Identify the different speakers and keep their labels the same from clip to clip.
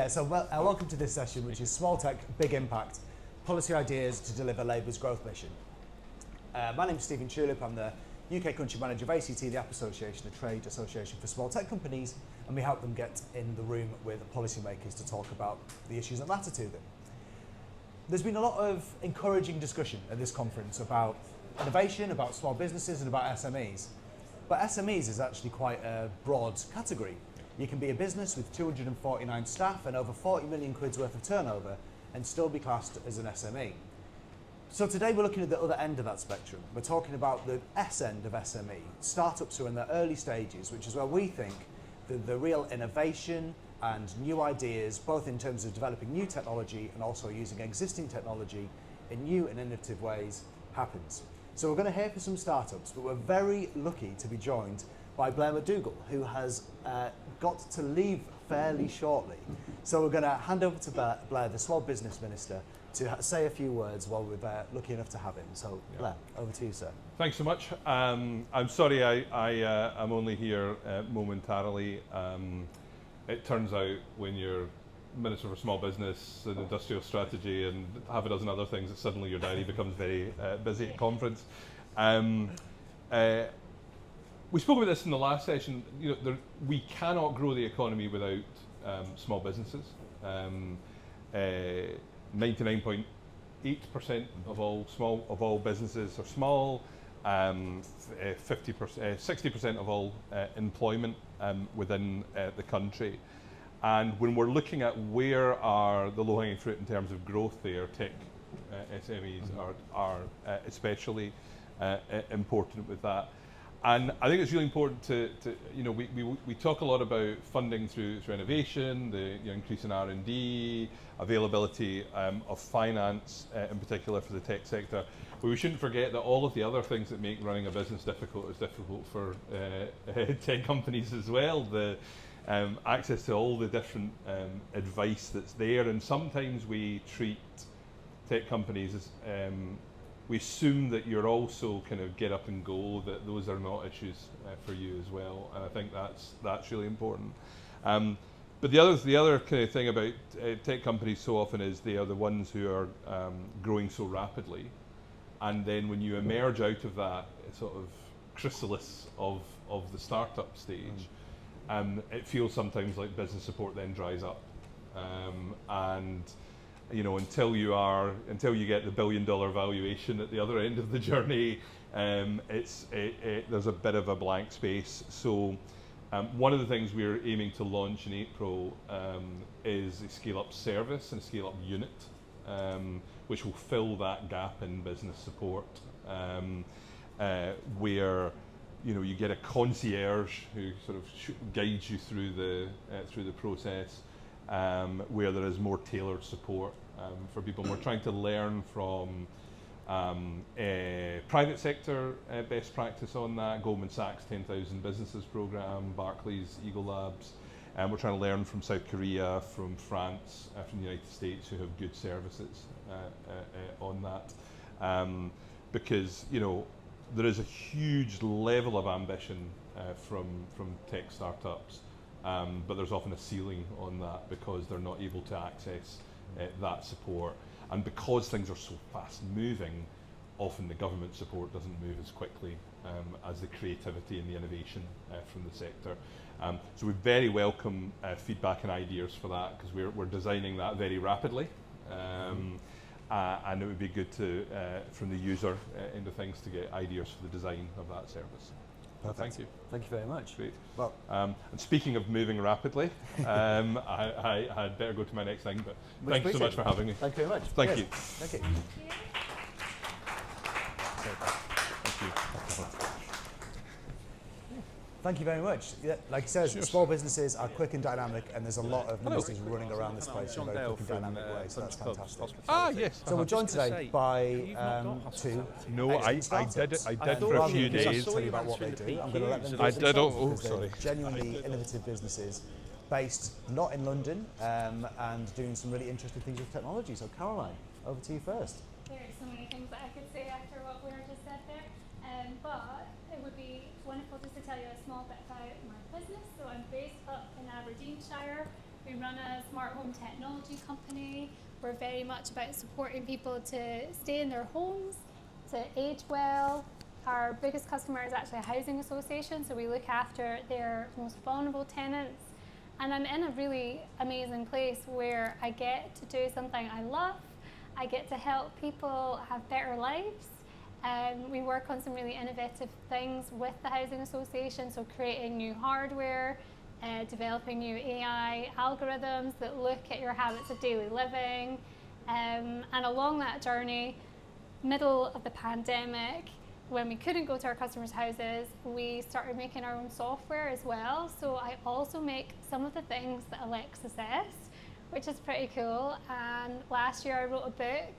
Speaker 1: Welcome to this session, which is Small Tech, Big Impact, Policy Ideas to Deliver Labour's Growth Mission. My name is Stephen Tulip. I'm the UK Country Manager of ACT, the App Association, the trade association for small tech companies, and we help them get in the room with policymakers to talk about the issues that matter to them. There's been a lot of encouraging discussion at this conference about innovation, about small businesses and about SMEs. But SMEs is actually quite a broad category. You can be a business with 249 staff and over 40 million quid's worth of turnover and still be classed as an SME. So today we're looking at the other end of that spectrum. We're talking about the S end of SME, startups who are in their early stages, which is where we think that the real innovation and new ideas, both in terms of developing new technology and also using existing technology in new and innovative ways, happens. So we're going to hear from some startups, but we're very lucky to be joined by Blair McDougall, who has got to leave fairly shortly. So we're going to hand over to Blair, the Small Business Minister, to say a few words while we're lucky enough to have him. So Blair, over to you, sir.
Speaker 2: Thanks so much. I'm sorry I'm only here momentarily. It turns out when you're Minister for Small Business and Industrial Strategy and half a dozen other things, that suddenly your diary becomes very busy at conference. We spoke about this in the last session. We cannot grow the economy without small businesses. 99.8% of all businesses are small. 60% of all employment within the country. And when we're looking at where are the low-hanging fruit in terms of growth there, tech SMEs are especially important with that. And I think it's really important to we talk a lot about funding through innovation, the increase in R&D, availability of finance, in particular for the tech sector. But we shouldn't forget that all of the other things that make running a business difficult is difficult for tech companies as well. The access to all the different advice that's there, and sometimes we treat tech companies as we assume that you're also kind of get up and go, that those are not issues for you as well, and I think that's really important. But the other kind of thing about tech companies so often is they are the ones who are growing so rapidly, and then when you emerge out of that sort of chrysalis of the startup stage, it feels sometimes like business support then dries up, and until you get the $1 billion valuation at the other end of the journey, there's a bit of a blank space. So one of the things we're aiming to launch in April is a scale-up service and a scale-up unit, which will fill that gap in business support, where you get a concierge who sort of guides you through the process, where there is more tailored support for people. And we're trying to learn from private sector best practice on that, Goldman Sachs 10,000 Businesses Programme, Barclays, Eagle Labs, and we're trying to learn from South Korea, from France, from the United States, who have good services on that, because there is a huge level of ambition from tech startups, but there's often a ceiling on that because they're not able to access that support. And because things are so fast moving, often the government support doesn't move as quickly as the creativity and the innovation from the sector. So we very welcome feedback and ideas for that, because we're designing that very rapidly. And it would be good to, from the user end of things, to get ideas for the design of that service.
Speaker 1: Perfect.
Speaker 2: Thank you.
Speaker 1: Thank you very much.
Speaker 2: Great.
Speaker 1: Well,
Speaker 2: and speaking of moving rapidly, I had better go to my next thing, but thank you so much for having me.
Speaker 1: Thank you very much.
Speaker 2: Thank you.
Speaker 1: Thank you. Thank you very much. Yeah, like you said, small businesses are quick and dynamic, and there's a lot of ministers running around this place in a very quick and dynamic way, so that's fantastic.
Speaker 2: Yes.
Speaker 1: So we're joined today by two.
Speaker 2: No, I did for a few days.
Speaker 1: Tell you about what they do. I'm going to let them do
Speaker 2: I did.
Speaker 1: They're genuinely innovative businesses based not in London, and doing some really interesting things with technology. So Caroline, over to you first.
Speaker 3: There are so many things that I could say after what Blair just said there, but it would be wonderful just to tell you a small bit about my business. So I'm based up in Aberdeenshire. We We run a smart home technology company. We're very much about supporting people to stay in their homes, to age well. Our biggest customer is actually a housing association, so we look after their most vulnerable tenants. And I'm in a really amazing place where I get to do something I love. I get to help people have better lives. We work on some really innovative things with the housing association, so creating new hardware, developing new AI algorithms that look at your habits of daily living. And along that journey, middle of the pandemic, when we couldn't go to our customers' houses, we started making our own software as well. So I also make some of the things that Alexa says, which is pretty cool. And last year I wrote a book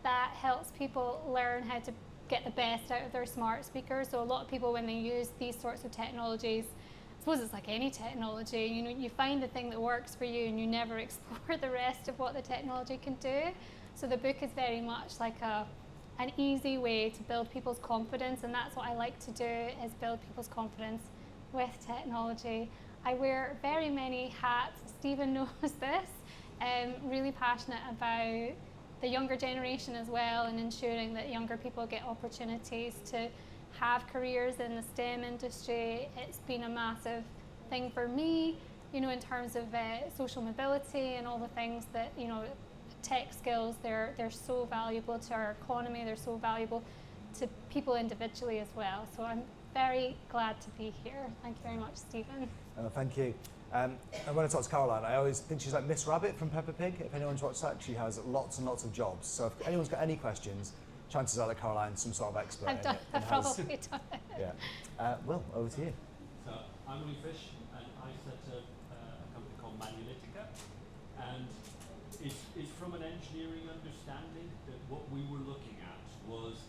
Speaker 3: that helps people learn how to get the best out of their smart speakers. So a lot of people, when they use these sorts of technologies, I suppose it's like any technology, you know, you find the thing that works for you and you never explore the rest of what the technology can do. So the book is very much like an easy way to build people's confidence, and that's what I like to do, is build people's confidence with technology. I wear very many hats. Stephen knows this. Really passionate about the younger generation as well, and ensuring that younger people get opportunities to have careers in the STEM industry. It's been a massive thing for me, you know, in terms of social mobility and all the things that, you know, tech skills, they're so valuable to our economy, they're so valuable to people individually as well. So I'm very glad to be here. Thank you very much, Stephen.
Speaker 1: Thank you. And when I talk to Caroline, I always think she's like Miss Rabbit from Peppa Pig. If anyone's watched that, she has lots and lots of jobs. So if anyone's got any questions, chances are that Caroline's some sort of expert.
Speaker 3: I've probably done it.
Speaker 1: Yeah. Will, over to you.
Speaker 4: So I'm Lee Fish, and I set up a company called Manulytica, and it's from an engineering understanding that what we were looking at was,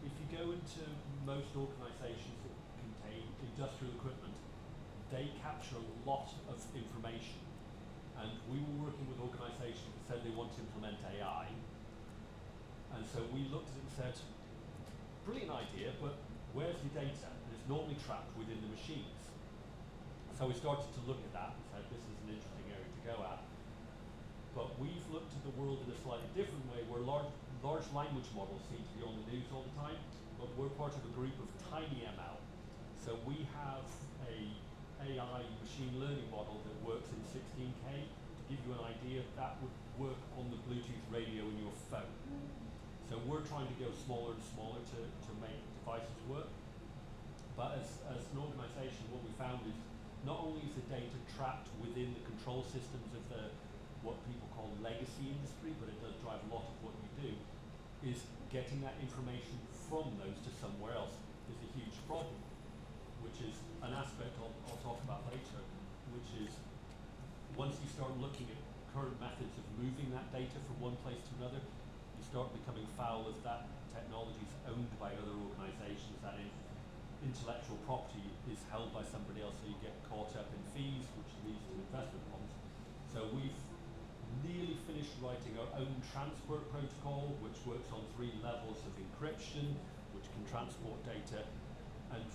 Speaker 4: if you go into most organisations that contain industrial equipment, they capture a lot of information, and we were working with organisations that said they want to implement AI, and so we looked at it and said, brilliant idea, but where's the data? And it's normally trapped within the machines. So we started to look at that and said, this is an interesting area to go at. But we've looked at the world in a slightly different way, where large language models seem to be on the news all the time, but we're part of a group of tiny ML. So we have a AI machine learning model that works in 16K. To give you an idea, that would work on the Bluetooth radio in your phone. So we're trying to go smaller and smaller to make devices work. But as an organisation, what we found is not only is the data trapped within the control systems of the what people call legacy industry, but it does drive a lot of what you do, is getting that information from those to somewhere else is a huge problem, which is an aspect I'll talk about later, which is once you start looking at current methods of moving that data from one place to another, you start becoming foul of that technology is owned by other organisations, that intellectual property is held by somebody else, so you get caught up in fees, which leads to investment problems. So we've nearly finished writing our own transport protocol, which works on 3 levels of encryption, which can transport data, and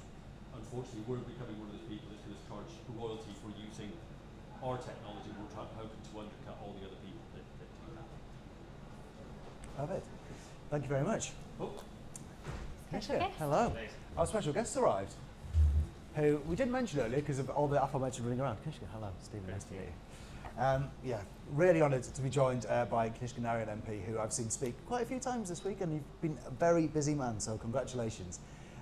Speaker 4: unfortunately we're becoming one of those people that's going to charge royalty for using our technology. We're hoping to undercut all the other people that do that.
Speaker 1: Perfect. Thank you very much.
Speaker 4: Oh.
Speaker 1: Kanishka, hello. Our special guest arrived, who we didn't mention earlier because of all the aforementioned running around. Kanishka, hello. Stephen, nice to meet you. Yeah, really honoured to be joined by Kanishka Narayan MP, who I've seen speak quite a few times this week, and you've been a very busy man, so congratulations.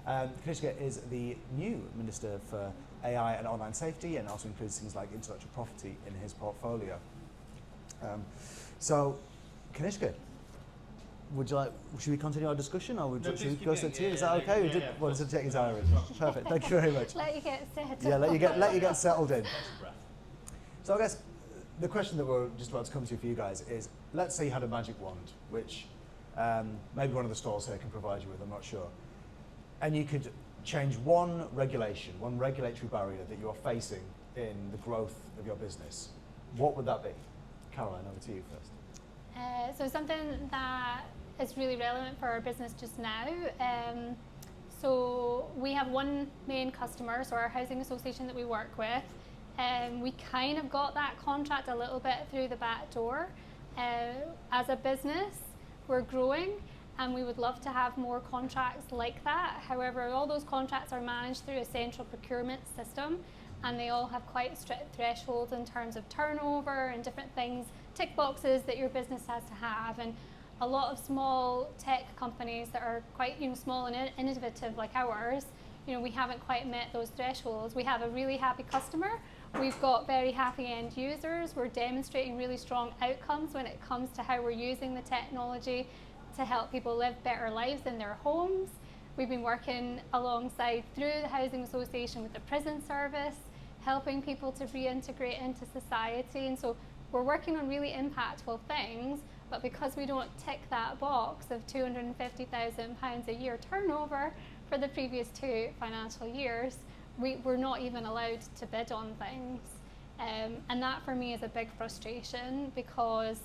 Speaker 1: Kanishka is the new Minister for AI and Online Safety, and also includes things like intellectual property in his portfolio. So, Kanishka, should we continue our discussion, or should we go straight to you? Is that okay?
Speaker 4: Yeah.
Speaker 1: Well, to take his diary. Perfect. Thank you very much.
Speaker 3: Let you get settled.
Speaker 1: Yeah, let you get settled in. So I guess the question that we're just about to come to for you guys is, let's say you had a magic wand, which maybe one of the stalls here can provide you with, I'm not sure, and you could change one regulation, one regulatory barrier that you're facing in the growth of your business. What would that be? Caroline, over to you first.
Speaker 3: So something that is really relevant for our business just now. So we have one main customer, so our housing association that we work with. We kind of got that contract a little bit through the back door. As a business, we're growing, and we would love to have more contracts like that. However, all those contracts are managed through a central procurement system, and they all have quite strict thresholds in terms of turnover and different things, tick boxes that your business has to have. And a lot of small tech companies that are quite small and innovative like ours, we haven't quite met those thresholds. We have a really happy customer. We've got very happy end users. We're demonstrating really strong outcomes when it comes to how we're using the technology to help people live better lives in their homes. We've been working alongside through the Housing Association with the prison service, helping people to reintegrate into society. And so we're working on really impactful things, but because we don't tick that box of £250,000 a year turnover for the previous 2 financial years, we're not even allowed to bid on things. And that for me is a big frustration, because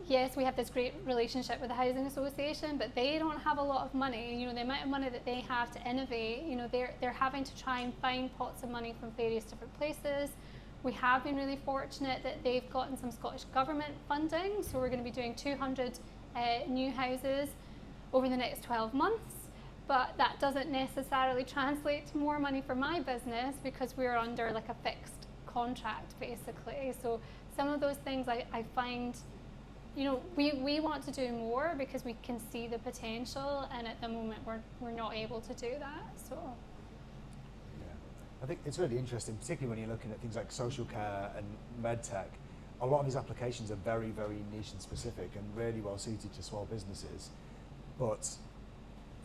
Speaker 3: yes, we have this great relationship with the Housing Association, but they don't have a lot of money. The amount of money that they have to innovate, they're having to try and find pots of money from various different places. We have been really fortunate that they've gotten some Scottish Government funding, so we're going to be doing 200 new houses over the next 12 months. But that doesn't necessarily translate to more money for my business, because we're under like a fixed contract basically. So some of those things I find, we want to do more because we can see the potential, and at the moment we're not able to do that. So
Speaker 1: I think it's really interesting, particularly when you're looking at things like social care and medtech. A lot of these applications are very, very niche and specific and really well suited to small businesses. But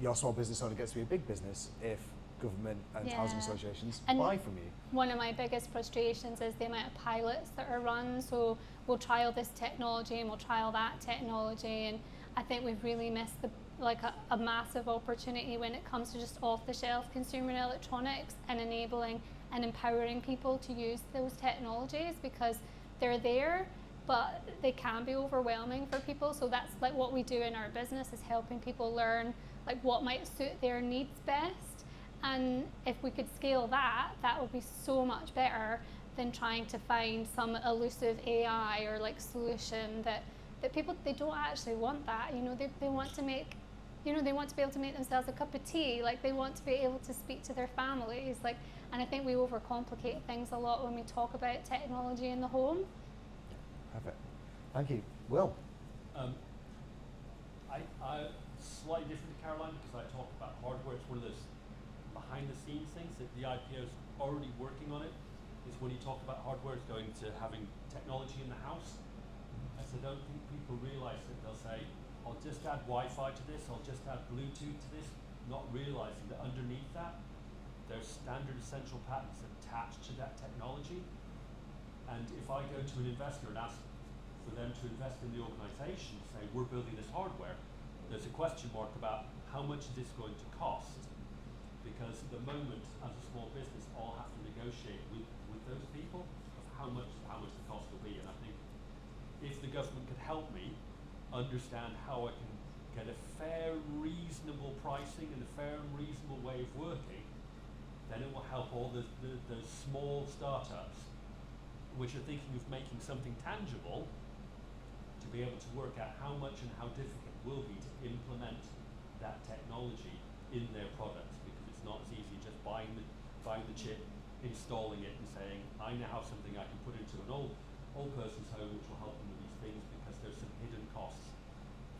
Speaker 1: your small business only gets to be a big business if government and housing associations buy from you.
Speaker 3: One of my biggest frustrations is the amount of pilots that are run. So we'll trial this technology and we'll trial that technology, and I think we've really missed a massive opportunity when it comes to just off-the-shelf consumer electronics and enabling and empowering people to use those technologies, because they're there, but they can be overwhelming for people. So that's like what we do in our business, is helping people learn like what might suit their needs best. And if we could scale that, that would be so much better than trying to find some elusive AI or like solution that people, they don't actually want that. They want to make, they want to be able to make themselves a cup of tea. Like they want to be able to speak to their families. And I think we overcomplicate things a lot when we talk about technology in the home.
Speaker 1: Perfect. Thank you. Will?
Speaker 4: I slightly different to Caroline, because I talk about hardware. It's one of those behind the scenes things that the IPO's already working on it. Is when you talk about hardware, it's going to having technology in the house. I don't think people realise that they'll say, I'll just add Wi-Fi to this, I'll just add Bluetooth to this, not realising that underneath that, there's standard essential patents attached to that technology. And if I go to an investor and ask for them to invest in the organisation, say, we're building this hardware, there's a question mark about how much is this going to cost? Because at the moment, as a small business, I'll have to negotiate with those people of how much the cost will be. And I think if the government could help me understand how I can get a fair, reasonable pricing and a fair and reasonable way of working, then it will help all those small startups which are thinking of making something tangible to be able to work out how much and how difficult it will be to implement that technology in their products, because it's not as easy just buying the chip, installing it and saying, I now have something I can put into an old person's home which will help them with these things, because there's some hidden costs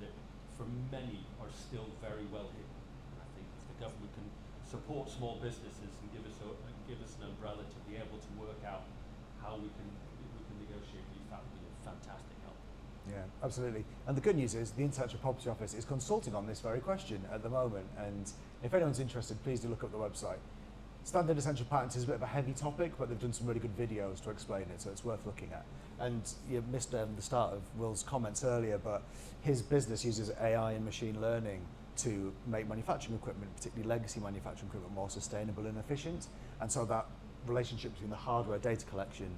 Speaker 4: that for many are still very well hidden. And I think if the government can support small businesses and give us an umbrella to be able to work out how we can negotiate these, that would be a fantastic help.
Speaker 1: Yeah, absolutely. And the good news is the Intellectual Property Office is consulting on this very question at the moment, and if anyone's interested, please do look up the website. Standard essential patents is a bit of a heavy topic, but they've done some really good videos to explain it, so it's worth looking at. And you missed the start of Will's comments earlier, but his business uses AI and machine learning to make manufacturing equipment, particularly legacy manufacturing equipment, more sustainable and efficient. And so that relationship between the hardware data collection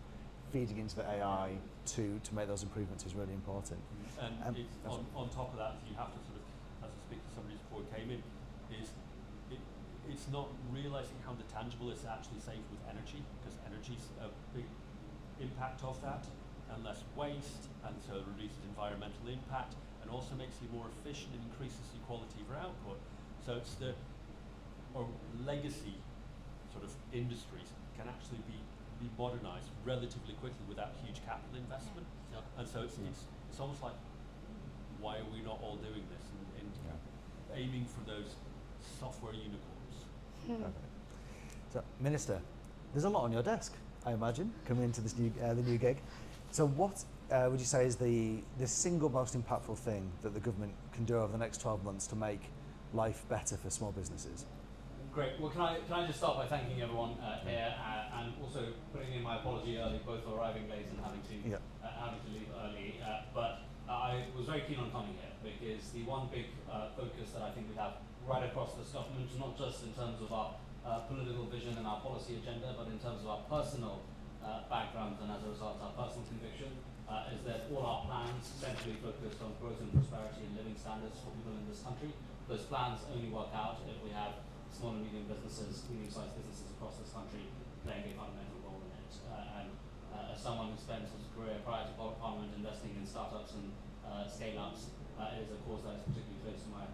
Speaker 1: feeding into the AI to make those improvements is really important.
Speaker 4: And on top of that, you have to sort of, as I speak to somebody before it came in, is it's not realizing how tangible it's actually saved with energy, because energy's a big impact of that, and less waste, and so it reduces environmental impact, and also makes you more efficient and increases the quality of your output. So it's or legacy sort of industries can actually be modernized relatively quickly without huge capital investment.
Speaker 5: Yep.
Speaker 4: And so it's almost like, why are we not all doing this and aiming for those software unicorns?
Speaker 1: Perfect. So, Minister, there's a lot on your desk, I imagine, coming into this the new gig. So what would you say is the single most impactful thing that the government can do over the next 12 months to make life better for small businesses?
Speaker 5: Great. Well, can I just start by thanking everyone here and also putting in my apology early, both for arriving late and having to leave early. But I was very keen on coming here because the one big focus that I think we have right across this government, not just in terms of our political vision and our policy agenda, but in terms of our personal backgrounds and as a result our personal conviction, is that all our plans centrally focused on growth and prosperity and living standards for people in this country. Those plans only work out if we have small and medium businesses, medium-sized businesses across this country playing a fundamental role in it. As someone who spent his career prior to Parliament investing in startups and scale-ups, it is a cause that is particularly close to my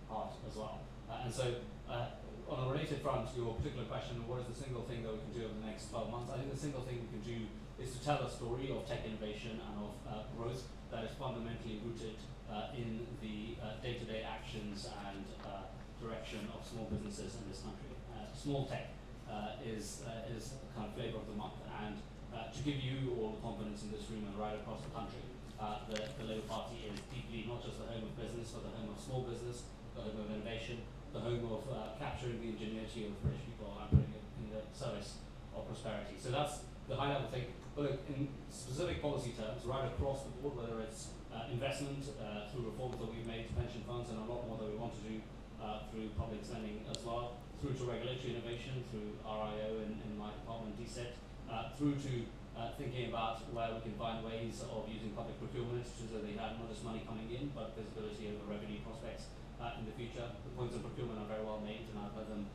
Speaker 5: heart as well. And so, on a related front, your particular question, what is the single thing that we can do over the next 12 months? I think the single thing we can do is to tell a story of tech innovation and of growth that is fundamentally rooted in the day-to-day actions and direction of small businesses in this country. Small tech is kind of flavor of the month, and to give you all the confidence in this room and right across the country, the Labour Party is deeply not just the home of business, but the home of small business, the home of innovation, the home of capturing the ingenuity of British people and putting it in the service of prosperity. So that's the high level thing. But look, in specific policy terms, right across the board, whether it's investment through reforms that we've made to pension funds and a lot more that we want to do through public spending as well, through to regulatory innovation, through RIO in my department, DSET, through to thinking about where we can find ways of using public procurement so that they have not just money coming in, but visibility over revenue prospects in the future. The points of procurement are very well made, and I've heard them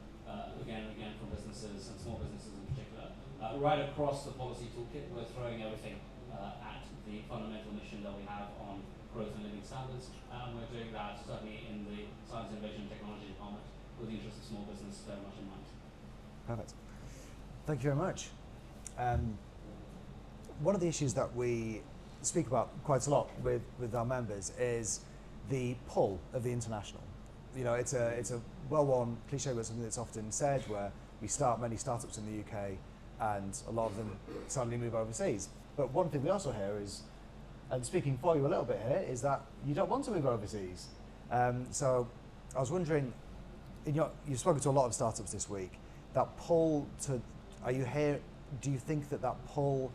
Speaker 5: again and again from businesses and small businesses in particular. Right across the policy toolkit, we're throwing everything at the fundamental mission that we have on growth and living standards, and we're doing that certainly in the Science, Innovation and Technology Department with the interest of small business very much in mind.
Speaker 1: Perfect. Thank you very much. One of the issues that we speak about quite a lot with our members is the pull of the international. You know, it's a well-worn cliche, but something that's often said, where we start many startups in the UK and a lot of them suddenly move overseas. But one thing we also hear is, and speaking for you a little bit here, is that you don't want to move overseas. So I was wondering, you've spoken to a lot of startups this week, that pull to, do you think that pull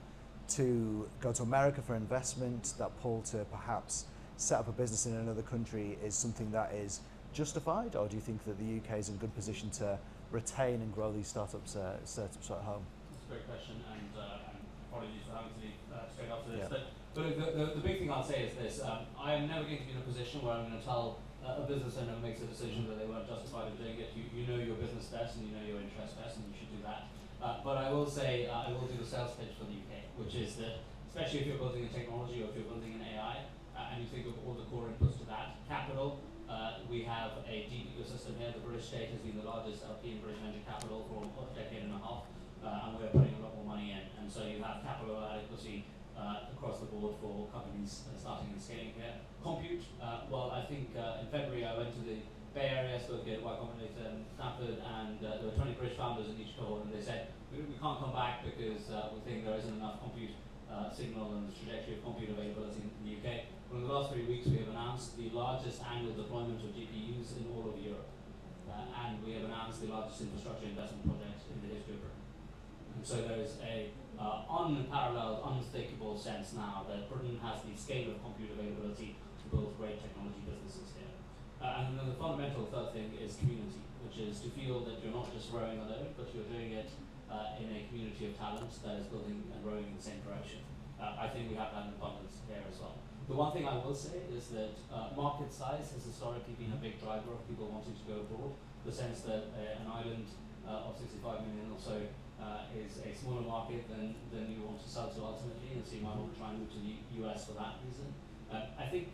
Speaker 1: to go to America for investment, that pull to perhaps set up a business in another country is something that is justified, or do you think that the UK is in a good position to retain and grow these startups at home?
Speaker 5: That's a great question, and apologies for having to leave straight after this. Yeah. But the big thing I'll say is this: I am never going to be in a position where I'm going to tell a business owner who makes a decision that they weren't justified in doing it. You know your business best, and you know your interest best, and you should do that. But I will say I will do the sales pitch for the UK, which is that, especially if you're building a technology or if you're building an AI, and you think of all the core inputs to that, capital. We have a deep ecosystem here. The British state has been the largest LP in British venture capital for a decade and a half, and we're putting a lot more money in. And so you have capital adequacy across the board for companies starting and scaling here. Compute, well, I think in February I went to the Bay Area, spoke at Y Combinator and Stanford, and there were 20 British founders in each cohort, and they said, we can't come back because we think there isn't enough compute signal and the trajectory of compute availability in the UK. Well, in the last 3 weeks, we have announced the largest annual deployment of GPUs in all of Europe. And we have announced the largest infrastructure investment project in the history of Britain. And so there is a unparalleled, unmistakable sense now that Britain has the scale of compute availability to build great technology businesses here. And then the fundamental third thing is community, which is to feel that you're not just rowing alone, but you're doing it in a community of talent that is building and rowing in the same direction. I think we have that in abundance here as well. The one thing I will say is that market size has historically been a big driver of people wanting to go abroad. the sense that an island of 65 million or so is a smaller market than you want to sell to ultimately, and so you might want to try and move to the US for that reason. I think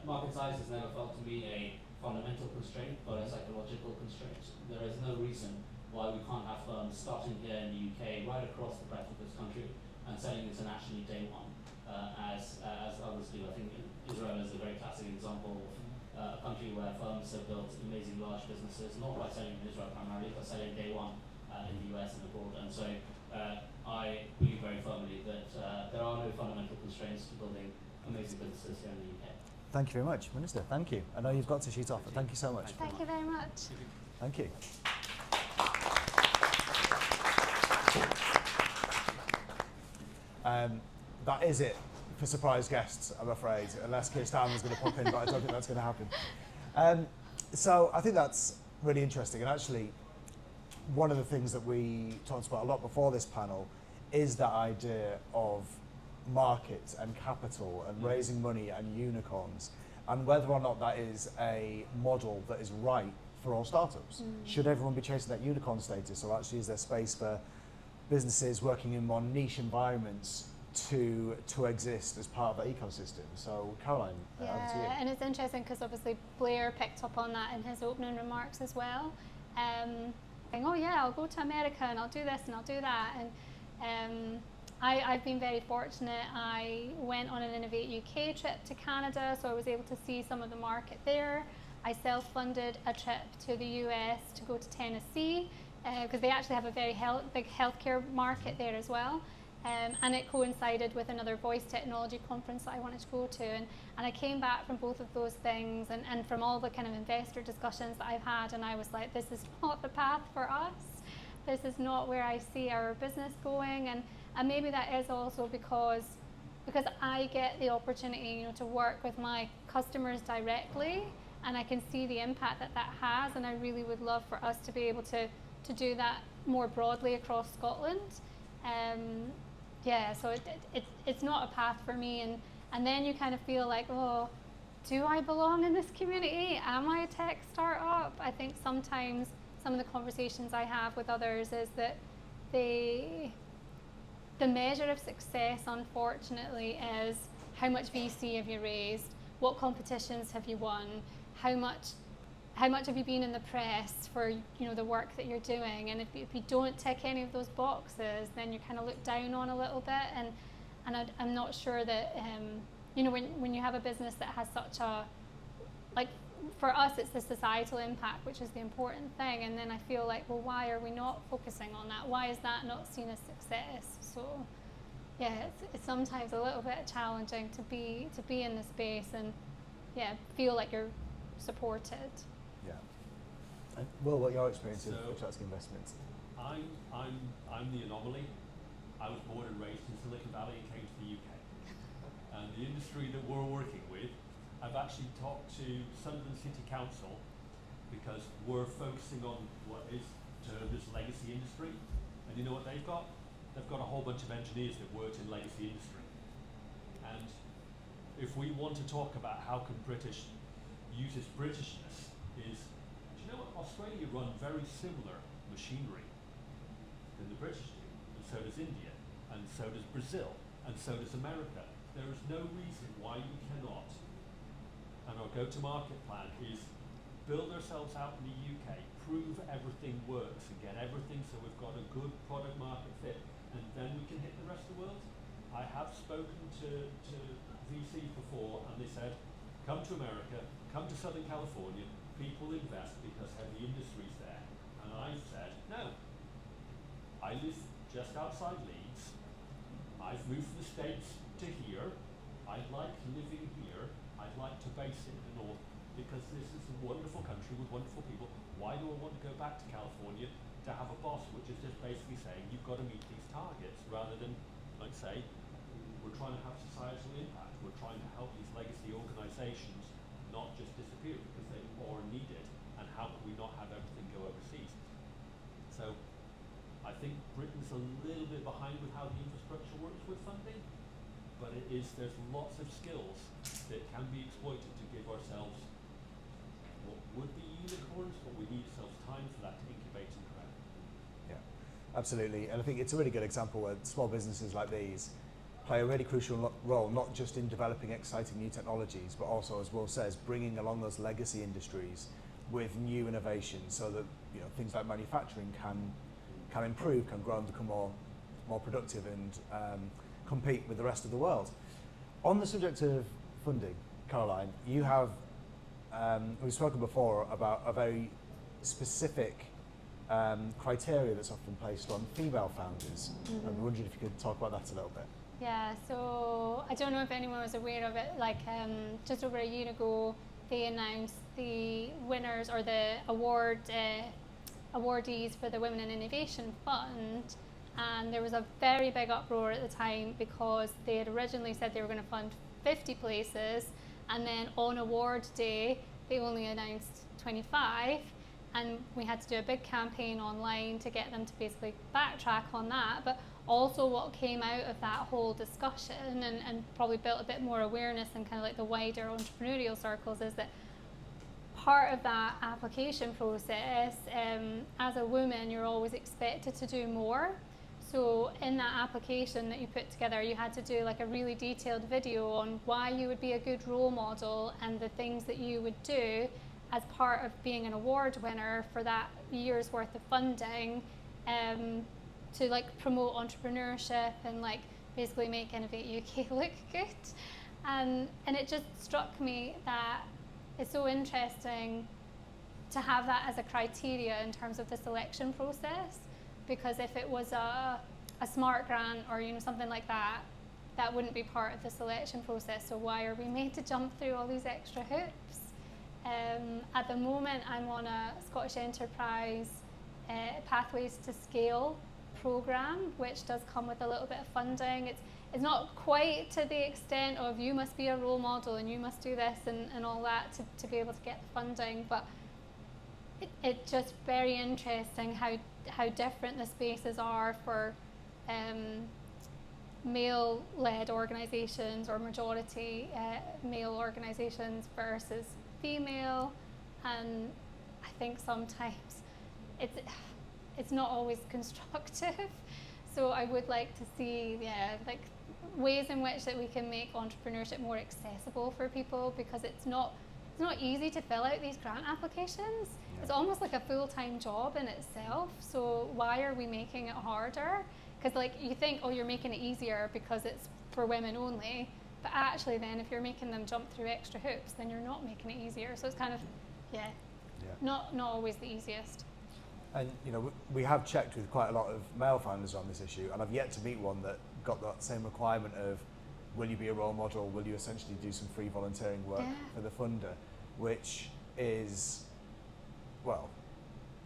Speaker 5: market size has never felt to me a fundamental constraint, but a psychological constraint. There is no reason why we can't have firms starting here in the UK, right across the breadth of this country, and selling internationally day one, as others do. I think Israel is a very classic example of a country where firms have built amazing large businesses, not by selling in Israel primarily, but selling day one in the US and abroad. And so I believe very firmly that there are no fundamental constraints to building amazing businesses here in the UK.
Speaker 1: Thank you very much, Minister. Thank you. I know you've got to shoot off, but thank you so much.
Speaker 3: Thank you very much.
Speaker 1: Thank you. That is it for surprise guests, I'm afraid, unless Keir Starmer is going to pop in, but I don't think that's going to happen. So I think that's really interesting, and actually one of the things that we talked about a lot before this panel is that idea of market and capital and raising money and unicorns, and whether or not that is a model that is right for all startups. Should everyone be chasing that unicorn status, or actually is there space for businesses working in more niche environments to exist as part of that ecosystem? So Caroline, over to you.
Speaker 3: And it's interesting because obviously Blair picked up on that in his opening remarks as well. Saying, oh yeah, I'll go to America and I'll do this and I'll do that. And I've been very fortunate. I went on an Innovate UK trip to Canada, so I was able to see some of the market there. I self-funded a trip to the US to go to Tennessee, because they actually have a very big healthcare market there as well. And it coincided with another voice technology conference that I wanted to go to. And I came back from both of those things and from all the kind of investor discussions that I've had, and I was like, this is not the path for us. This is not where I see our business going. And maybe that is also because I get the opportunity, to work with my customers directly, and I can see the impact that has, and I really would love for us to be able to do that more broadly across Scotland. So it's not a path for me, and then you kind of feel like, oh, do I belong in this community? Am I a tech startup? I think sometimes some of the conversations I have with others is that the measure of success, unfortunately, is how much VC have you raised, what competitions have you won, how much have you been in the press for the work that you're doing, and if you don't tick any of those boxes, then you're kind of looked down on a little bit, and I'm not sure that when you have a business that has such a, like, for us it's the societal impact which is the important thing, and then I feel like, well, why are we not focusing on that? Why is that not seen as success? So yeah, it's sometimes a little bit challenging to be in the space and feel like you're supported.
Speaker 1: Yeah. And Will, what your experience is with attracting investments?
Speaker 4: I'm the anomaly. I was born and raised in Silicon Valley and came to the UK. And the industry that we're working with, I've actually talked to Sunderland City Council because we're focusing on what is termed as legacy industry. And you know what they've got? They've got a whole bunch of engineers that worked in legacy industry. And if we want to talk about how can British use its Britishness, is, do you know what? Australia run very similar machinery than the British do, and so does India, and so does Brazil, and so does America. There is no reason why we cannot, and our go-to-market plan is build ourselves out in the UK, prove everything works, and get everything so we've got a good product market fit, and then we can hit the rest of the world. I have spoken to VCs before, and they said, come to America, come to Southern California, people invest because heavy industry's there. And I said, no. I live just outside Leeds. I've moved from the States to here. I like living here. I'd like to base it in the north because this is a wonderful country with wonderful people. Why do I want to go back to California to have a boss which is just basically saying you've got to meet these targets, rather than, like, say, we're trying to have societal impact. We're trying to help these legacy organizations not just disappear because they are needed, and how can we not have everything go overseas? So I think Britain's a little bit behind with how the infrastructure works with funding, but there's lots of skills that can be exploited to give ourselves what would be unicorns, but we need some time for that to incubate and grow.
Speaker 1: Yeah, absolutely. And I think it's a really good example where small businesses like these play a really crucial role, not just in developing exciting new technologies, but also, as Will says, bringing along those legacy industries with new innovations, so that things like manufacturing can improve, can grow and become more productive and compete with the rest of the world. On the subject of funding, Caroline, you have we've spoken before about a very specific criteria that's often placed on female founders. And we wondered if you could talk about that a little bit.
Speaker 3: Yeah, so I don't know if anyone was aware of it, like just over a year ago, they announced the winners or the awardees for the Women in Innovation Fund, and there was a very big uproar at the time because they had originally said they were going to fund 50 places, and then on award day they only announced 25, and we had to do a big campaign online to get them to basically backtrack on that. But also what came out of that whole discussion and probably built a bit more awareness in kind of like the wider entrepreneurial circles is that part of that application process, as a woman, you're always expected to do more. So in that application that you put together, you had to do like a really detailed video on why you would be a good role model and the things that you would do as part of being an award winner for that year's worth of funding, to like promote entrepreneurship and like basically make Innovate UK look good. And it just struck me that it's so interesting to have that as a criteria in terms of the selection process, because if it was a smart grant or something like that, that wouldn't be part of the selection process. So why are we made to jump through all these extra hoops? At the moment, I'm on a Scottish Enterprise Pathways to Scale program, which does come with a little bit of funding. It's not quite to the extent of you must be a role model and you must do this and all that to be able to get the funding, but it's just very interesting how different the spaces are for male-led organisations or majority male organisations versus female, and I think sometimes it's not always constructive. So I would like to see, like ways in which that we can make entrepreneurship more accessible for people, because it's not easy to fill out these grant applications. Yeah. It's almost like a full-time job in itself. So why are we making it harder? Because like you think, oh, you're making it easier because it's for women only, but actually then if you're making them jump through extra hoops, then you're not making it easier. So it's kind of, not always the easiest.
Speaker 1: And we have checked with quite a lot of male founders on this issue, and I've yet to meet one that got that same requirement of, will you be a role model? Will you essentially do some free volunteering work for the funder? Which is, well,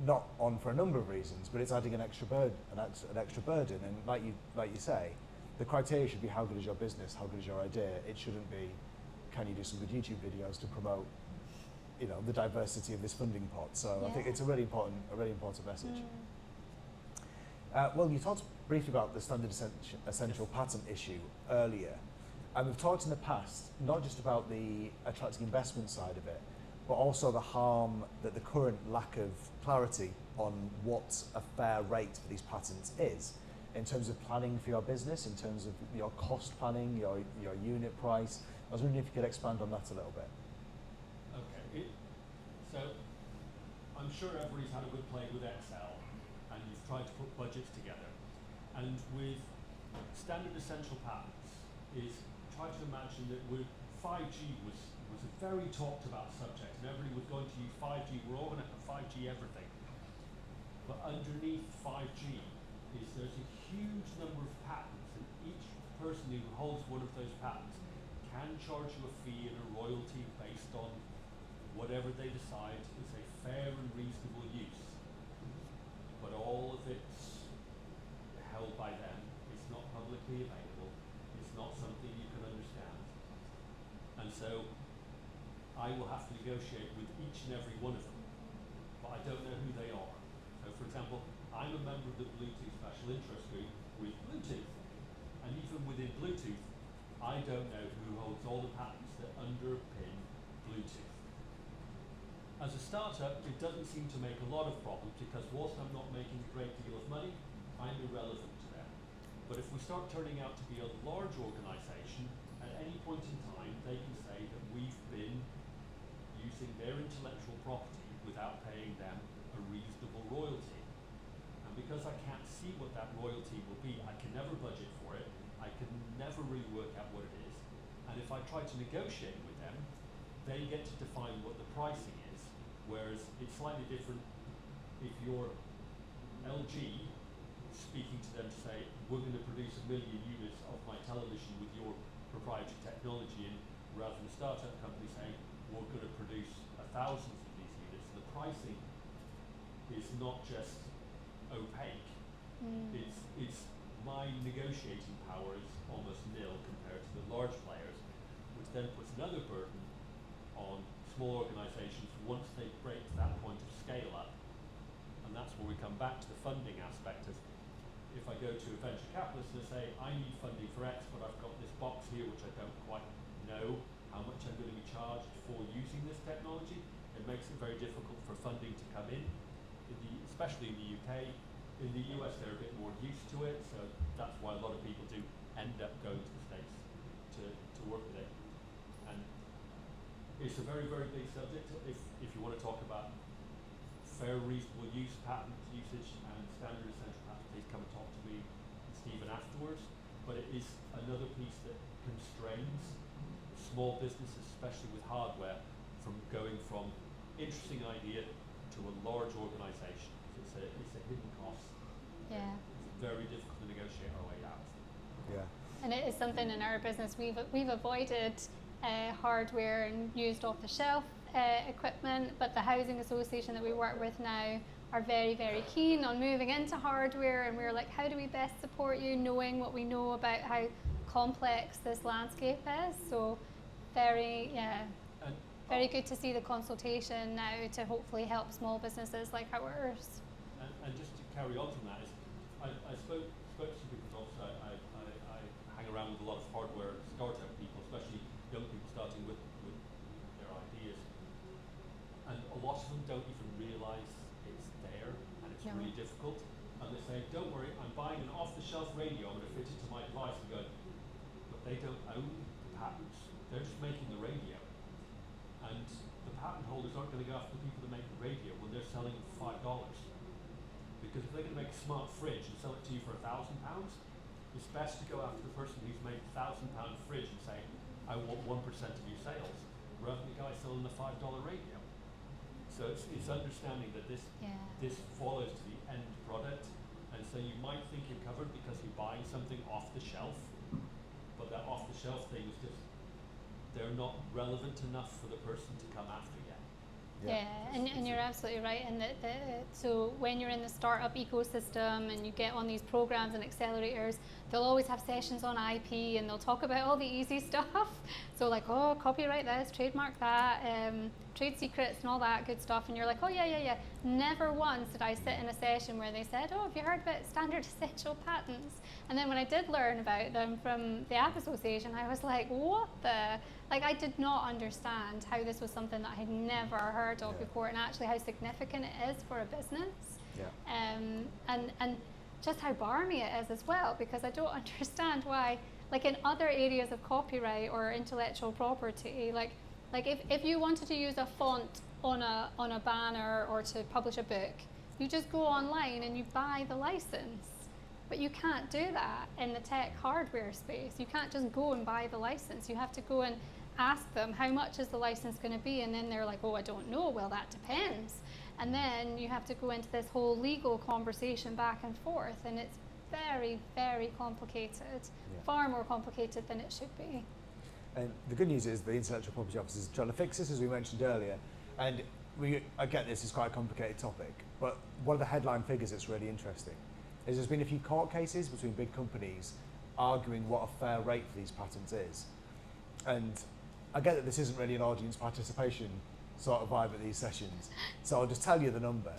Speaker 1: not on for a number of reasons, but it's adding an extra burden. And like you say, the criteria should be how good is your business, how good is your idea. It shouldn't be, can you do some good YouTube videos to promote, the diversity of this funding pot. So I think it's a really important message. Well, you talked briefly about the standard essential patent issue earlier, and we've talked in the past not just about the attracting investment side of it, but also the harm that the current lack of clarity on what a fair rate for these patents is, in terms of planning for your business, in terms of your cost planning, your unit price. I was wondering if you could expand on that a little bit.
Speaker 4: Okay, so I'm sure everybody's had a good play with Excel, and you've tried to put budgets together. And with standard essential patents, is try to imagine that 5G was a very talked about subject, and everybody was going to use 5G. We're all going to have 5G everything. But underneath 5G is there's a huge number of patents, and each person who holds one of those patents can charge you a fee and a royalty based on whatever they decide is a fair and reasonable use. But all of it's held by them. It's not publicly available. It's not something you can understand. And so I will have to negotiate with each and every one of them, but I don't know who they are. So for example, I'm a member of the Bluetooth Special Interest Group with Bluetooth. And even within Bluetooth, I don't know who holds all the patents that underpin Bluetooth. As a startup, it doesn't seem to make a lot of problems because whilst I'm not making a great deal of money, I'm irrelevant to them. But if we start turning out to be a large organisation, at any point in time, they can say that we've been using their intellectual property without paying them a reasonable royalty. And because I can't see what that royalty will be, I can never budget for it, I can never really work out what it is. And if I try to negotiate with them, they get to define what the pricing is, whereas it's slightly different if you're LG speaking to them to say, we're going to produce 1 million units of my television with your proprietary technology, and rather than a startup company saying, we're going to produce 1,000 of these units. The pricing is not just opaque, it's my negotiating power is almost nil compared to the large players, which then puts another burden on small organisations once they break to that point of scale up. And that's where we come back to the funding aspect of, if I go to a venture capitalist and say, I need funding for X, but I've got this box here which I don't quite know how much I'm going to be charged for using this technology, it makes it very difficult for funding to come in especially in the UK. In the US they're a bit more used to it, so that's why a lot of people do end up going to the States to work with it. And it's a very, very big subject. If you want to talk about fair, reasonable use, patent usage and standard essential patent, please come and talk to me and Stephen afterwards. But it is another piece that constrains small businesses, especially with hardware, from going from interesting idea to a large organisation. It's a hidden cost.
Speaker 3: Yeah.
Speaker 4: It's very difficult to negotiate our way out.
Speaker 1: Yeah.
Speaker 3: And it is something in our business we've avoided hardware and used off-the-shelf equipment, but the housing association that we work with now are very, very keen on moving into hardware, and we're like, how do we best support you, knowing what we know about how complex this landscape is? So very good to see the consultation now to hopefully help small businesses like ours.
Speaker 4: And just to carry on from that, is I spoke to some people also. I hang around with a lot of hardware startup people, especially young people starting with their ideas, and a lot of them don't even realise it's there, and it's really difficult. And they say, don't worry, I'm buying an off-the-shelf radio, I'm going to fit it to my device, and go, but they don't own the patents, they're just making the radio. And the patent holders aren't going to go after the people that make the radio when they're selling it for $5. Because if they're going to make a smart fridge and sell it to you for £1,000, it's best to go after the person who's made a £1,000 fridge and say, I want 1% of your sales, rather than the guy selling the $5 radio. So it's understanding that this follows to the end product, and so you might think you're covered because you're buying something off the shelf, but that off the shelf thing is just, they're not relevant enough for the person to come after yet.
Speaker 3: Yeah, and you're absolutely right. And so when you're in the startup ecosystem and you get on these programs and accelerators, they'll always have sessions on IP, and they'll talk about all the easy stuff. So like, oh, copyright this, trademark that, trade secrets and all that good stuff. And you're like, oh yeah. Never once did I sit in a session where they said, oh, have you heard about standard essential patents? And then when I did learn about them from the App Association, I was like, what the? Like, I did not understand how this was something that I had never heard of before, and actually how significant it is for a business. Yeah. And just how barmy it is as well, because I don't understand why, like in other areas of copyright or intellectual property, like if you wanted to use a font on a banner or to publish a book, you just go online and you buy the license. But you can't do that in the tech hardware space. You can't just go and buy the license. You have to go and ask them, how much is the license going to be? And then they're like, oh, I don't know. Well, that depends. And then you have to go into this whole legal conversation back and forth. And it's very, very complicated, far more complicated than it should be.
Speaker 1: And the good news is the intellectual property office is trying to fix this, as we mentioned earlier. And I get this is quite a complicated topic, but one of the headline figures that's really interesting is there's been a few court cases between big companies arguing what a fair rate for these patents is. And I get that this isn't really an audience participation sort of vibe at these sessions, so I'll just tell you the number.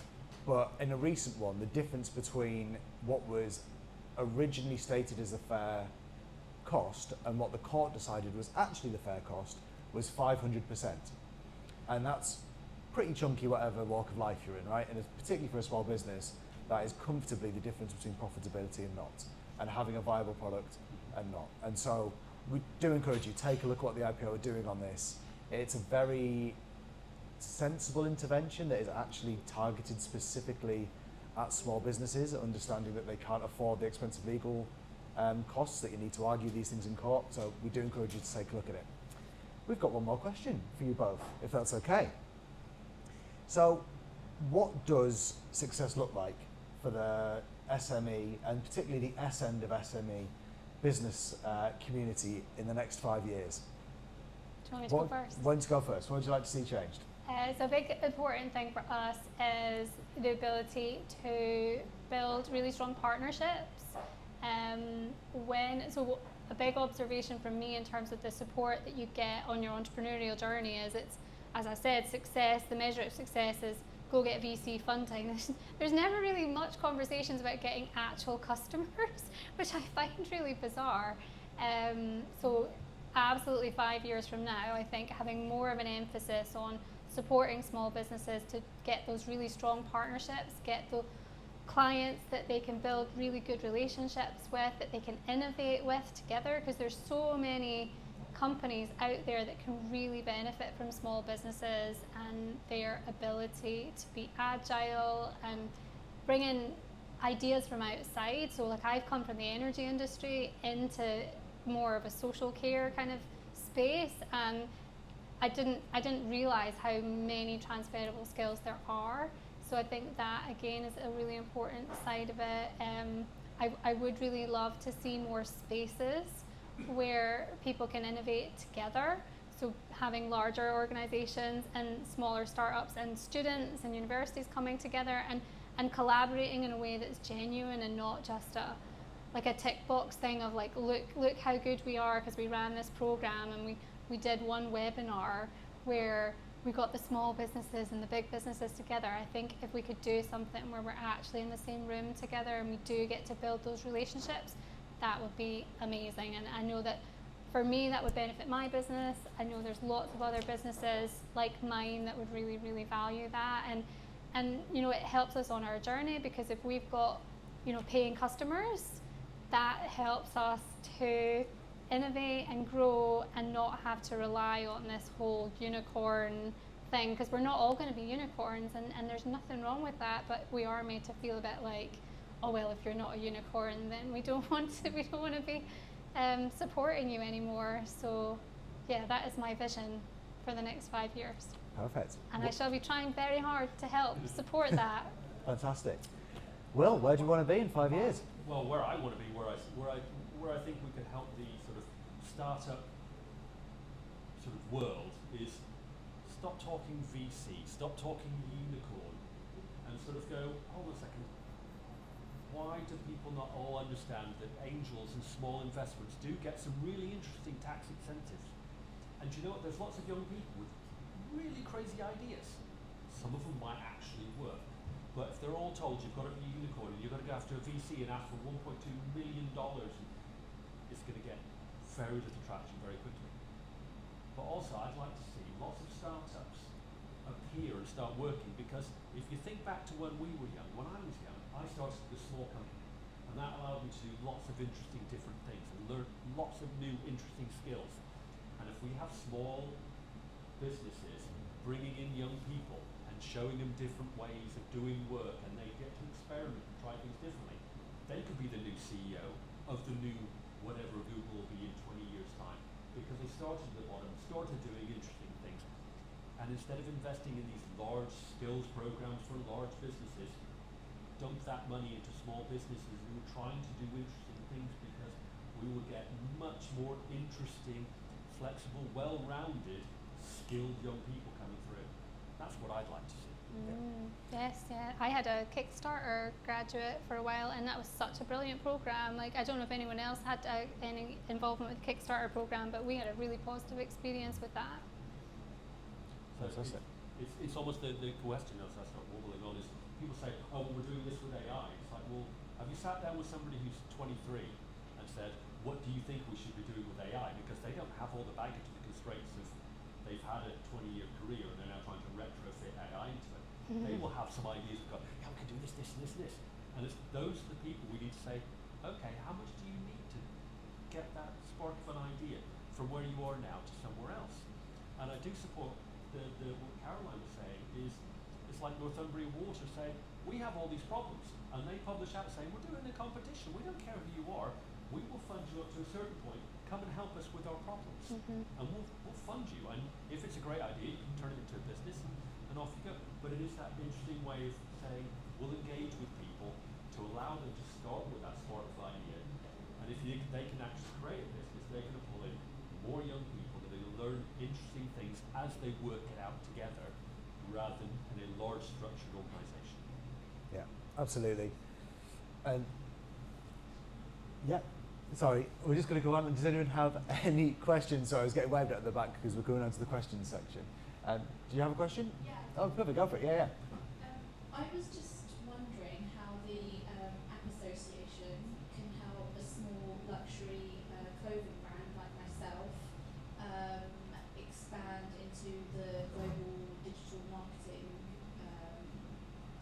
Speaker 1: But in a recent one, the difference between what was originally stated as a fair cost and what the court decided was actually the fair cost was 500%. And that's pretty chunky whatever walk of life you're in, right? And it's particularly for a small business, that is comfortably the difference between profitability and not, and having a viable product and not. And so we do encourage you, take a look at what the IPO are doing on this. It's a very sensible intervention that is actually targeted specifically at small businesses, understanding that they can't afford the expensive legal costs, that you need to argue these things in court. So we do encourage you to take a look at it. We've got one more question for you both, if that's okay. So what does success look like for the SME, and particularly the S end of SME business community in the next 5 years?
Speaker 3: Do you want me to go first?
Speaker 1: Why don't you go first? What would you like to see changed?
Speaker 3: So a big important thing for us is the ability to build really strong partnerships. So a big observation from me in terms of the support that you get on your entrepreneurial journey is, it's, as I said, success, the measure of success is go get VC funding. There's never really much conversations about getting actual customers, which I find really bizarre. So absolutely 5 years from now, I think having more of an emphasis on supporting small businesses to get those really strong partnerships, get the clients that they can build really good relationships with, that they can innovate with together, because there's so many companies out there that can really benefit from small businesses and their ability to be agile and bring in ideas from outside. So like, I've come from the energy industry into more of a social care kind of space, and I didn't realize how many transferable skills there are. So I think that again is a really important side of it. I would really love to see more spaces where people can innovate together. So having larger organizations and smaller startups and students and universities coming together and collaborating in a way that's genuine and not just a tick box thing of like, look how good we are because we ran this program and we did one webinar where we got the small businesses and the big businesses together. I think if we could do something where we're actually in the same room together and we do get to build those relationships, that would be amazing. And I know that for me, that would benefit my business. I know there's lots of other businesses like mine that would really, really value that. And you know, it helps us on our journey, because if we've got, you know, paying customers, that helps us to innovate and grow and not have to rely on this whole unicorn thing, because we're not all going to be unicorns, and there's nothing wrong with that, but we are made to feel a bit like, oh well, if you're not a unicorn, then we don't want to be supporting you anymore. So yeah, that is my vision for the next 5 years.
Speaker 1: Perfect.
Speaker 3: And I shall be trying very hard to help support that.
Speaker 1: Fantastic. Will, where do you want to be in 5 years?
Speaker 4: Well, where I want to be, where I think we could help the sort of startup sort of world is stop talking VC, stop talking unicorn, and sort of go, hold on a second, why do people not all understand that angels and small investments do get some really interesting tax incentives? And you know what, there's lots of young people with really crazy ideas. Some of them might actually work. But if they're all told you've got to be a unicorn and you've got to go after a VC and ask for $1.2 million, it's going to get very little traction very quickly. But also, I'd like to see lots of startups appear and start working, because if you think back to when we were young, when I was young, I started a small company, and that allowed me to do lots of interesting different things and learn lots of new interesting skills. And if we have small businesses bringing in young people and showing them different ways of doing work, and they get to experiment and try things differently, they could be the new CEO of the new whatever Google will be in 20 years' time, because they started at the bottom, started doing interesting things. And instead of investing in these large skills programs for large businesses, dump that money into small businesses who are trying to do interesting things, because we will get much more interesting, flexible, well-rounded, skilled young people coming through. That's what I'd like to see.
Speaker 3: Yes, yeah. I had a Kickstarter graduate for a while, and that was such a brilliant program. Like, I don't know if anyone else had any involvement with the Kickstarter program, but we had a really positive experience with that.
Speaker 4: So it's almost the question as I start wobbling on is, people say, oh, well, we're doing this with AI. It's like, well, have you sat down with somebody who's 23 and said, what do you think we should be doing with AI? Because they don't have all the baggage and the constraints of, they've had a 20-year career and they're now trying to retrofit AI They will have some ideas of, yeah, we can do this, this, and this, and this. And it's those are the people we need to say, okay, how much do you need to get that spark of an idea from where you are now to somewhere else? And I do support what Caroline was saying is, it's like Northumbria Water saying, we have all these problems. And they publish out saying, we're doing a competition, we don't care who you are, we will fund you up to a certain point, come and help us with our problems. And we'll fund you. And if it's a great idea, you can turn it into a business and off you go. But it is that interesting way of saying, we'll engage with people to allow them to start with that sort of idea. And if they can actually create a business, they're going to pull in more young people that are going to learn interesting things as they work it out together, rather than in a large structured organisation.
Speaker 1: Yeah, absolutely. And yeah, sorry, we're just going to go on. Does anyone have any questions? Sorry, I was getting waved at the back because we're going on to the questions section. Do you have a question?
Speaker 6: Yeah.
Speaker 1: Oh, perfect, go for it. Yeah, yeah.
Speaker 6: I was just wondering how the App Association can help a small luxury clothing brand like myself expand into the global digital marketing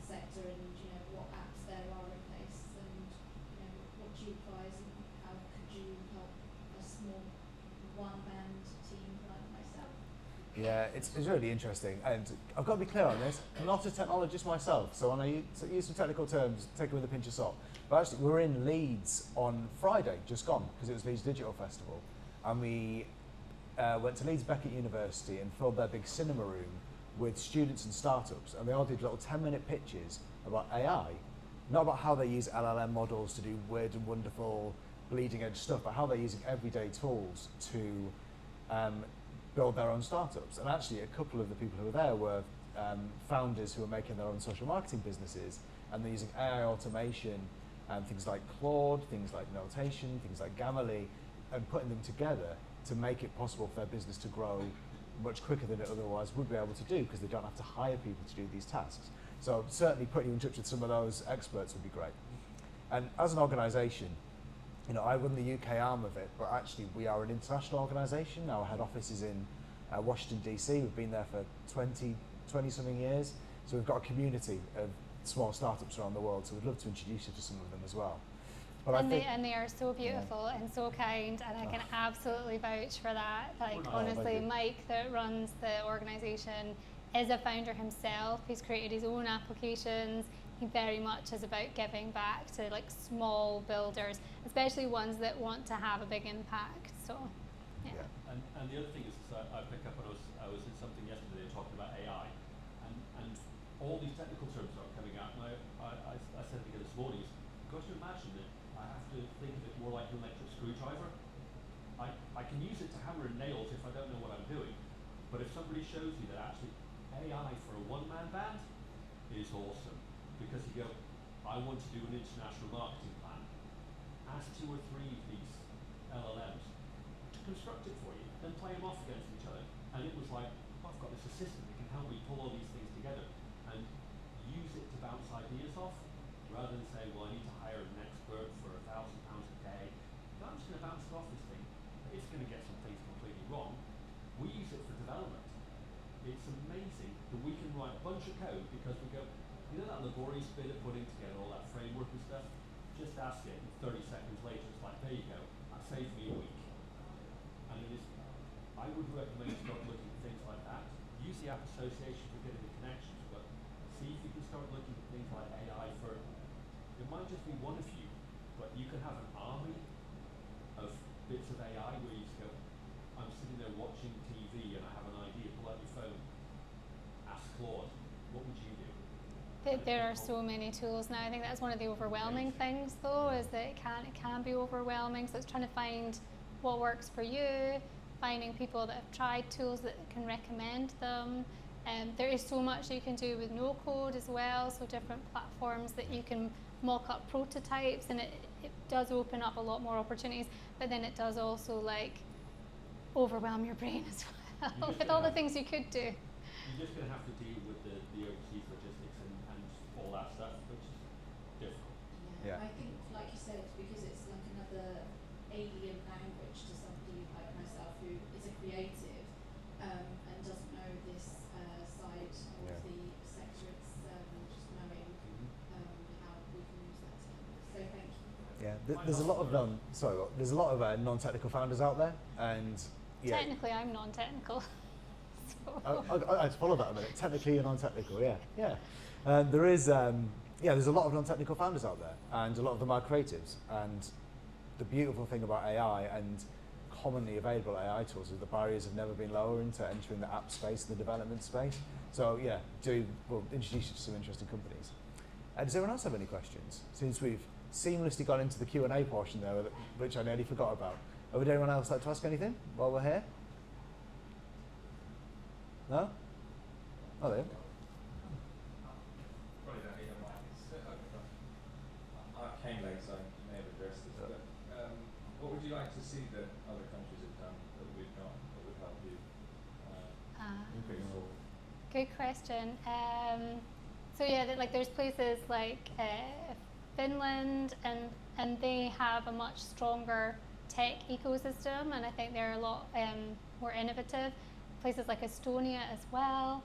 Speaker 6: sector, and what apps there are in place, and what do you advise, and how could you help a small one-man team like myself?
Speaker 1: Yeah, it's really interesting, and I've got to be clear on this. I'm not a technologist myself, so when I use some technical terms, take it with a pinch of salt. But actually, we were in Leeds on Friday, just gone, because it was Leeds Digital Festival, and we went to Leeds Beckett University and filled their big cinema room with students and startups, and they all did little 10-minute pitches about AI, not about how they use LLM models to do weird and wonderful, bleeding-edge stuff, but how they're using everyday tools to build their own startups. And actually, a couple of the people who were there were founders who are making their own social marketing businesses, and they're using AI automation and things like Claude, things like Notation, things like Grammarly, and putting them together to make it possible for their business to grow much quicker than it otherwise would be able to do, because they don't have to hire people to do these tasks. So certainly putting you in touch with some of those experts would be great. And as an organisation, I run the UK arm of it, but actually we are an international organisation. Our head office is in Washington, DC. We've been there for 20 something years. So we've got a community of small startups around the world. So we'd love to introduce you to some of them as well. But
Speaker 3: and they are so beautiful and so kind, and I can absolutely vouch for that. Honestly, Mike, that runs the organisation, is a founder himself. He's created his own applications. He very much is about giving back to small builders, especially ones that want to have a big impact. So, yeah.
Speaker 4: And the other thing is, I picked up when I was in something yesterday talking about AI, and all these technical terms are coming out. And I said again this morning, you've got to imagine that I have to think of it more like an electric screwdriver. I can use it to hammer in nails if I don't know what I'm doing, but if somebody shows you that actually AI for a one-man band is awesome, because you go, I want to do an international marketing plan. Ask 2 or 3 of these LLMs to construct it for you, then play them off against each other. And it was like, I've got this assistant that can help me pull all these things together and use it to bounce ideas off, rather than say, well, I need to hire an expert for £1,000 a day. No, I'm just going to bounce it off this thing. It's going to get some things completely wrong. We use it for development. It's amazing that we can write a bunch of code because we go, that laborious bit of putting together all that framework and stuff, just ask it, and 30 seconds later it's like, there you go, that saved me a week. And it is, I would recommend start looking at things like that. Use the App Association for getting the connections, but see if you can start looking at things like AI for, it might just be one of you, but you can have an army of bits of AI where you just go, I'm sitting there watching TV and I have an idea, pull out your phone, ask Claude, what would you do?
Speaker 3: There are so many tools now. I think that's one of the overwhelming things, though, is that it can be overwhelming. So it's trying to find what works for you, finding people that have tried tools that can recommend them. There is so much you can do with no code as well, so different platforms that you can mock up prototypes, and it does open up a lot more opportunities, but then it does also overwhelm your brain as well with all the things you could do.
Speaker 4: You're just going to have to deal with the overseas logistics and all that stuff, which is difficult.
Speaker 6: Yeah, I think, like you said, because it's like another alien language to somebody like myself who is a creative and doesn't know this side of the sector, it's
Speaker 1: there's a lot of there's a lot of non-technical founders out there, and yeah.
Speaker 3: Technically, I'm non-technical. So.
Speaker 1: I had to follow that a minute. Technically, you're non-technical. Yeah. There is there's a lot of non-technical founders out there, and a lot of them are creatives. And the beautiful thing about AI and commonly available AI tools is the barriers have never been lower into entering the app space and the development space. So yeah, we'll introduce you to some interesting companies. Does anyone else have any questions? Since we've seamlessly gone into the Q&A portion there, which I nearly forgot about. Would anyone else like to ask anything while we're here? No? Oh, there.
Speaker 7: Probably don't need a mic. I came late, so you may have addressed this. But what would you like to see that other countries have done that we've not, that would help you?
Speaker 3: Good question. So yeah, there's places like Finland, and they have a much stronger tech ecosystem, and I think they're a lot more innovative. Places like Estonia as well.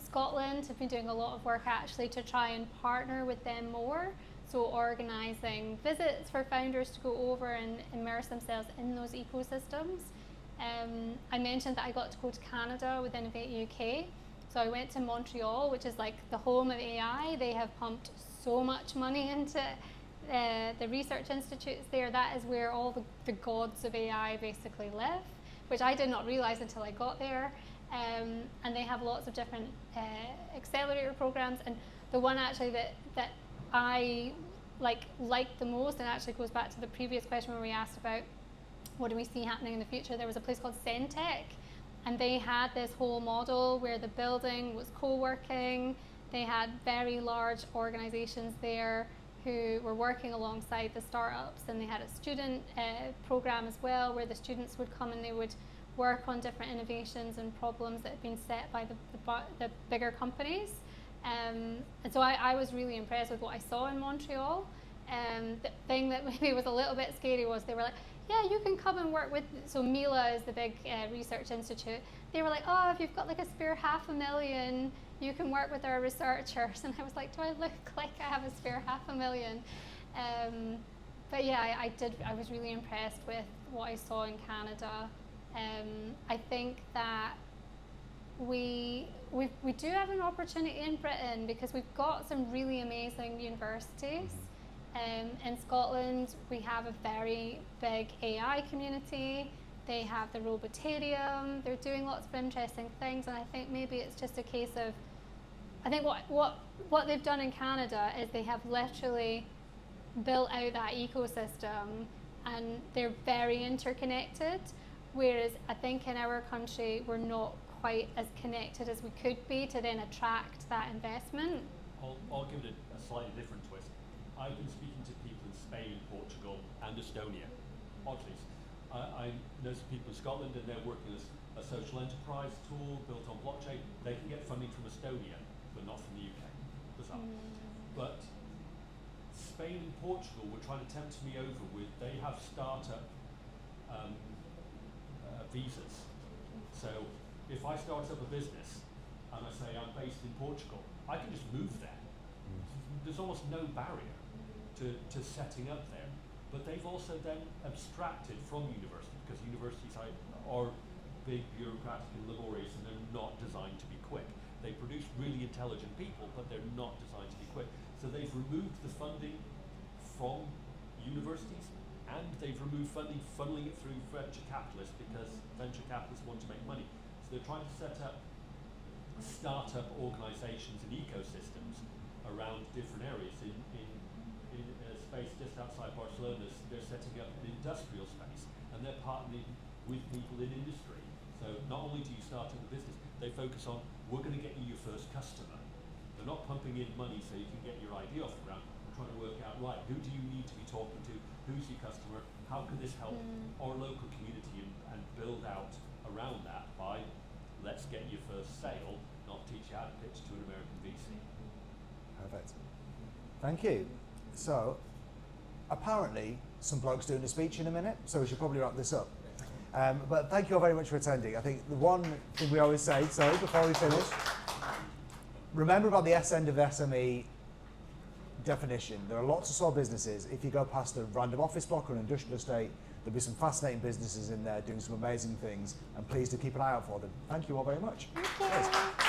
Speaker 3: Scotland have been doing a lot of work actually to try and partner with them more. So organising visits for founders to go over and immerse themselves in those ecosystems. I mentioned that I got to go to Canada with Innovate UK. So I went to Montreal, which is like the home of AI. They have pumped so much money into the research institutes there. That is where all the gods of AI basically live, which I did not realize until I got there. And they have lots of different accelerator programs. And the one actually that I liked the most, and actually goes back to the previous question where we asked about what do we see happening in the future, there was a place called Centec, and they had this whole model where the building was co-working. They had very large organizations there who were working alongside the startups, and they had a student program as well where the students would come and they would work on different innovations and problems that had been set by the bigger companies. And so I was really impressed with what I saw in Montreal. The thing that maybe was a little bit scary was they were like, yeah, you can come and work with, so Mila is the big research institute. They were like, oh, if you've got like a spare $500,000, you can work with our researchers. And I was like, do I look like I have a spare $500,000? But yeah, I was really impressed with what I saw in Canada. I think that we do have an opportunity in Britain because we've got some really amazing universities. In Scotland, we have a very big AI community. They have the Robotarium. They're doing lots of interesting things, and I think maybe it's just a case of, I think what they've done in Canada is they have literally built out that ecosystem, and they're very interconnected. Whereas I think in our country, we're not quite as connected as we could be to then attract that investment.
Speaker 4: I'll give it a slightly different twist. I've been speaking to people in Spain, Portugal, and Estonia. Oddly, I know some people in Scotland, and they're working as a social enterprise tool built on blockchain. They can get funding from Estonia, but not from the UK. But Spain and Portugal were trying to tempt me over with, they have startup visas. So if I start up a business and I say I'm based in Portugal, I can just move there. There's almost no barrier to setting up there. But they've also then abstracted from universities, because universities are big, bureaucratic and laborious, and they're not designed to be quick. They produce really intelligent people, but they're not designed to be quick. So they've removed the funding from universities, and they've removed funding, funneling it through venture capitalists, because venture capitalists want to make money. So they're trying to set up startup organizations and ecosystems around different areas. In a space just outside Barcelona, they're setting up an industrial space, and they're partnering with people in industry. So not only do you start up a business, they focus on, we're going to get you your first customer. They're not pumping in money so you can get your idea off the ground. They're trying to work out, right, who do you need to be talking to? Who's your customer? How can this help our local community and build out around that by, let's get your first sale, not teach you how to pitch to an American VC.
Speaker 1: Perfect. Thank you. So, apparently, some bloke's doing a speech in a minute, so we should probably wrap this up. But thank you all very much for attending. I think the one thing we always say, before we finish, remember about the S end of the SME definition. There are lots of small businesses. If you go past a random office block or an industrial estate, there'll be some fascinating businesses in there doing some amazing things, and please do keep an eye out for them. Thank you all very much.
Speaker 3: Thank you.
Speaker 1: Cheers.